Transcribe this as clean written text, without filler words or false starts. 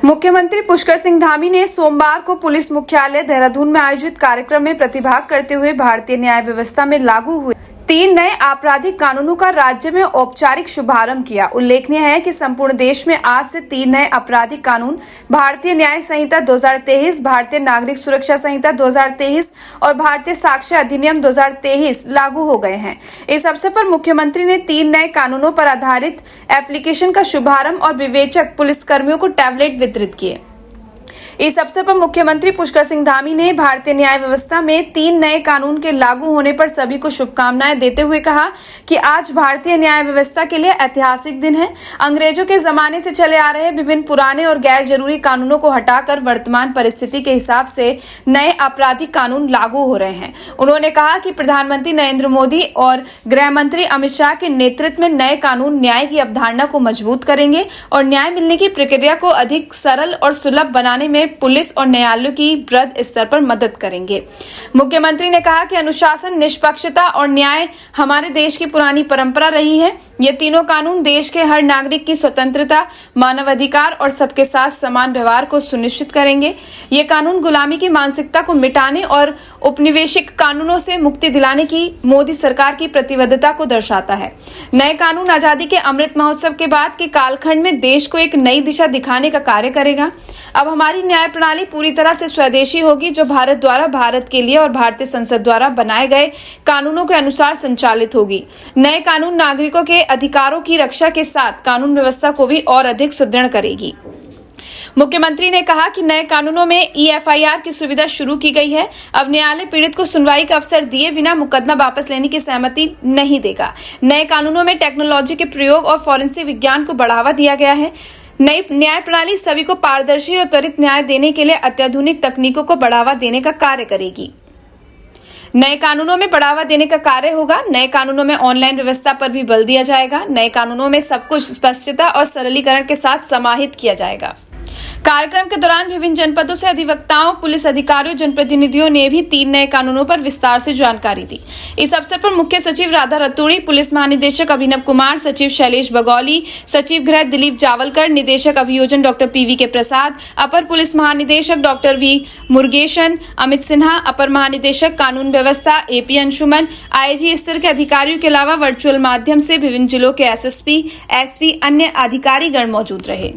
मुख्यमंत्री पुष्कर सिंह धामी ने सोमवार को पुलिस मुख्यालय देहरादून में आयोजित कार्यक्रम में प्रतिभाग करते हुए भारतीय न्याय व्यवस्था में लागू हुए 3 नए आपराधिक कानूनों का राज्य में औपचारिक शुभारंभ किया। उल्लेखनीय है कि संपूर्ण देश में आज से 3 नए आपराधिक कानून भारतीय न्याय संहिता 2023, भारतीय नागरिक सुरक्षा संहिता 2023 और भारतीय साक्ष्य अधिनियम 2023 लागू हो गए हैं। इस अवसर पर मुख्यमंत्री ने 3 नए कानूनों पर आधारित एप्लीकेशन का शुभारंभ और विवेचक पुलिसकर्मियों को टैबलेट वितरित किए। इस अवसर पर मुख्यमंत्री पुष्कर सिंह धामी ने भारतीय न्याय व्यवस्था में 3 नए कानून के लागू होने पर सभी को शुभकामनाएं देते हुए कहा कि आज भारतीय न्याय व्यवस्था के लिए ऐतिहासिक दिन है। अंग्रेजों के जमाने से चले आ रहे विभिन्न पुराने और गैर जरूरी कानूनों को हटाकर वर्तमान परिस्थिति के हिसाब से नए आपराधिक कानून लागू हो रहे हैं। उन्होंने कहा कि प्रधानमंत्री नरेंद्र मोदी और गृह मंत्री अमित शाह के नेतृत्व में नए कानून न्याय की अवधारणा को मजबूत करेंगे और न्याय मिलने की प्रक्रिया को अधिक सरल और सुलभ बनाने में पुलिस और न्यायालयों की वृहद स्तर पर मदद करेंगे। मुख्यमंत्री ने कहा कि अनुशासन, निष्पक्षता और न्याय हमारे देश की पुरानी परंपरा रही है। ये तीनों कानून देश के हर नागरिक की स्वतंत्रता, मानवाधिकार और सबके साथ समान व्यवहार को सुनिश्चित करेंगे। ये कानून गुलामी की मानसिकता को मिटाने और उपनिवेशिक कानूनों से मुक्ति दिलाने की मोदी सरकार की प्रतिबद्धता को दर्शाता है। नए कानून आजादी के अमृत महोत्सव के बाद के कालखंड में देश को एक नई दिशा दिखाने का कार्य करेगा। अब हमारी न्याय प्रणाली पूरी तरह से स्वदेशी होगी, जो भारत द्वारा भारत के लिए और भारतीय संसद द्वारा बनाए गए कानूनों के अनुसार संचालित होगी। नए कानून नागरिकों के अधिकारों की रक्षा के साथ कानून व्यवस्था को भी और अधिक सुदृढ़ करेगी। मुख्यमंत्री ने कहा कि नए कानूनों में EFIR की सुविधा शुरू की गई है। अब न्यायालय पीड़ित को सुनवाई का अवसर दिए बिना मुकदमा वापस लेने की सहमति नहीं देगा। नए कानूनों में टेक्नोलॉजी के प्रयोग और फॉरेंसिक विज्ञान को बढ़ावा दिया गया है। नई न्याय प्रणाली सभी को पारदर्शी और त्वरित न्याय देने के लिए अत्याधुनिक तकनीकों को बढ़ावा देने का कार्य करेगी। नए कानूनों में बढ़ावा देने का कार्य होगा। नए कानूनों में ऑनलाइन व्यवस्था पर भी बल दिया जाएगा। नए कानूनों में सब कुछ स्पष्टता और सरलीकरण के साथ समाहित किया जाएगा। कार्यक्रम के दौरान विभिन्न जनपदों से अधिवक्ताओं, पुलिस अधिकारियों, जनप्रतिनिधियों ने भी 3 नए कानूनों पर विस्तार से जानकारी दी। इस अवसर पर मुख्य सचिव राधा रतूड़ी, पुलिस महानिदेशक अभिनव कुमार, सचिव शैलेश बगौली, सचिव गृह दिलीप जावलकर, निदेशक अभियोजन डॉक्टर PV प्रसाद, अपर पुलिस महानिदेशक डॉक्टर V मुरुगेशन, अमित सिन्हा, अपर महानिदेशक कानून व्यवस्था AP अंशुमन, IG स्तर के अधिकारियों के अलावा वर्चुअल माध्यम से विभिन्न जिलों के SSP, SP, अन्य अधिकारीगण मौजूद रहे।